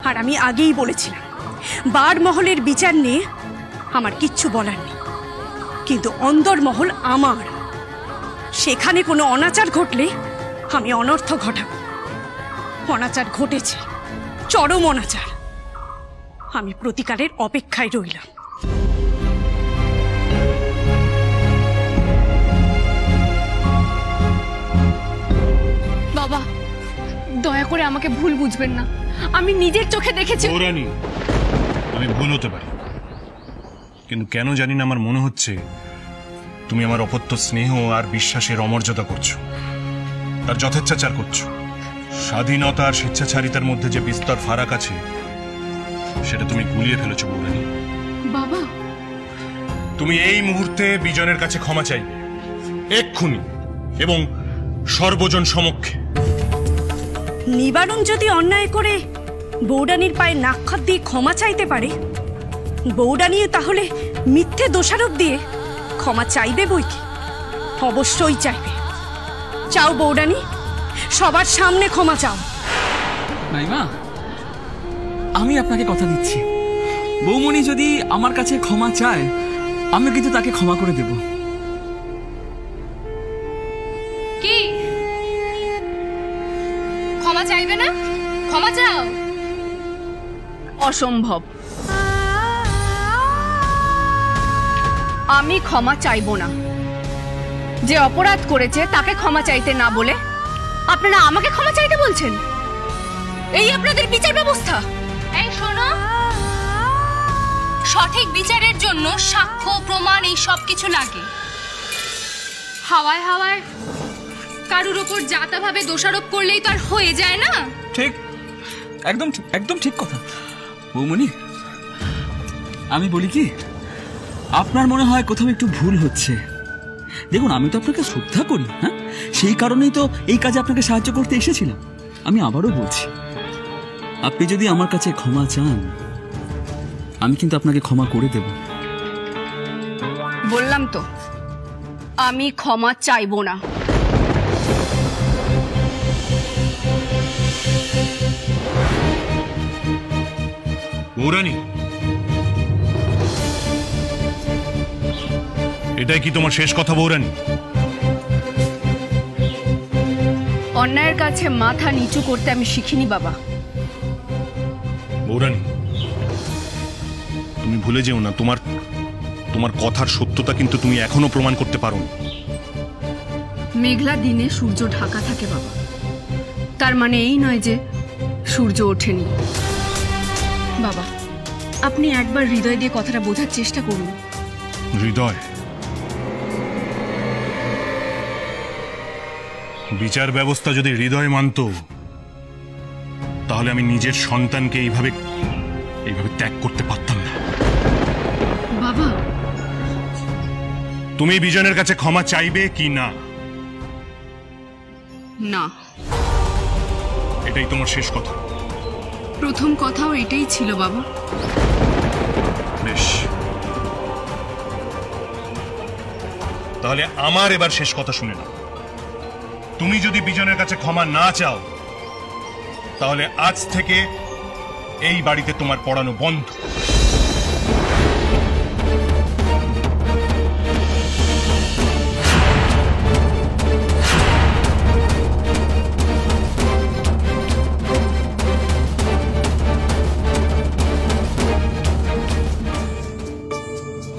আর আমি আগেই বলেছিলাম বারমহলের বিচার নিয়ে আমার কিচ্ছু বলার নেই, কিন্তু অন্দরমহল আমার। সেখানে কোনো অনাচার ঘটলে আমি অনর্থ ঘটাবো। অনাচার ঘটেছে, চরম অনাচার। আমি প্রতিকারের অপেক্ষায় রইলাম। বাবা, দয়া করে আমাকে ভুল বুঝবেন না, আমি নিজের চোখে দেখেছি। আমি ভুল হতে পারি, কিন্তু কেন জানি না আমার মনে হচ্ছে তুমি আমার অপত্য স্নেহ আর বিশ্বাসের অমর্যাদা করছো, তার যথেচ্ছাচার করছো। স্বাধীনতা আর স্বেচ্ছাচারিতার মধ্যে যে বিস্তর ফারাক আছে সেটা তুমি গুলিয়ে ফেলেছো বৌরানী। বাবা, তুমি এই মুহূর্তে বিজনের কাছে ক্ষমা চাইবে, এক্ষুনি এবং সর্বজন সমক্ষে। নিবারণ যদি অন্যায় করে বৌরানীর পায়ে নাক্ষত দিয়ে ক্ষমা চাইতে পারে, বৌরানীও তাহলে মিথ্যে দোষারোপ দিয়ে ক্ষমা চাইবে বই কি? অবশ্যই চাইবে। চাও বৌরানী, সবার সামনে ক্ষমা চাও। নাইমা, আমি আপনাকে কথা দিচ্ছি, বৌমণি যদি আমার কাছে ক্ষমা চায় আমি কিন্তু তাকে ক্ষমা করে দেব। কি ক্ষমা চাইবে না? ক্ষমা চাও? অসম্ভব। আমি ক্ষমা চাইবো না। যে অপরাধ করেছে তাকে ক্ষমা চাইতে না বলে আপনারা আমাকে ক্ষমা চাইতে বলছেন? এই আপনাদের বিচার ব্যবস্থা? এই শোনো, সঠিক বিচারের জন্য সাক্ষ্য প্রমাণ এই সব কিছু লাগে। হাওয়ায় হাওয়ায় কারুর ওপর জাতাভাবে দোষারোপ করলেই তো আর হয়ে যায় না। ঠিক, একদম ঠিক, একদম ঠিক কথা। বৌমণি, আমি বলি কি, আপনার মনে হয় কোথাও একটু ভুল হচ্ছে। দেখুন, আমি তো আপনাকে শ্রদ্ধা করি, হ্যাঁ, সেই কারণেই তো এই কাজে আপনাকে সাহায্য করতে এসেছিলাম। আমি আবারও বলছি, আপনি যদি আমার কাছে ক্ষমা চান আমি কিন্তু আপনাকে ক্ষমা করে দেব। বললাম তো আমি ক্ষমা চাইবো না। বৌরানী, এটাই কি তোমার শেষ কথা বৌরানী? অন্যায়ের কাছে মাথা নিচু করতে আমি শিখিনি বাবা। বৌরানী, তুমি ভুলে যেও না, তোমার কথার সত্যতা কিন্তু তুমি এখনো প্রমাণ করতে পারো। মেঘলা দিনে সূর্য ঢাকা থাকে বাবা, তার মানে এই নয় যে সূর্য ওঠেনি। বাবা, আপনি একবার হৃদয় দিয়ে কথাটা বোঝার চেষ্টা করুন। হৃদয়? বিচার ব্যবস্থা যদি হৃদয় মানত তাহলে আমি নিজের সন্তানকে এইভাবে ত্যাগ করতে পারতাম না। বাবা, তুমি বিজনের কাছে ক্ষমা চাইবে কি না? না। এটাই তোমার শেষ কথা? প্রথম কথাও এটাই ছিল বাবা। বেশ, তাহলে আমার এবার শেষ কথা শুনে নাও। তুমি যদি বিজনের কাছে ক্ষমা না চাও তাহলে আজ থেকে এই বাড়িতে তোমার পড়ানো বন্ধ।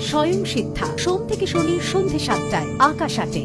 স্বয়ং শিক্ষা, সোম থেকে শনি সন্ধ্যে ৭টায়, আকাশ ৮-এ।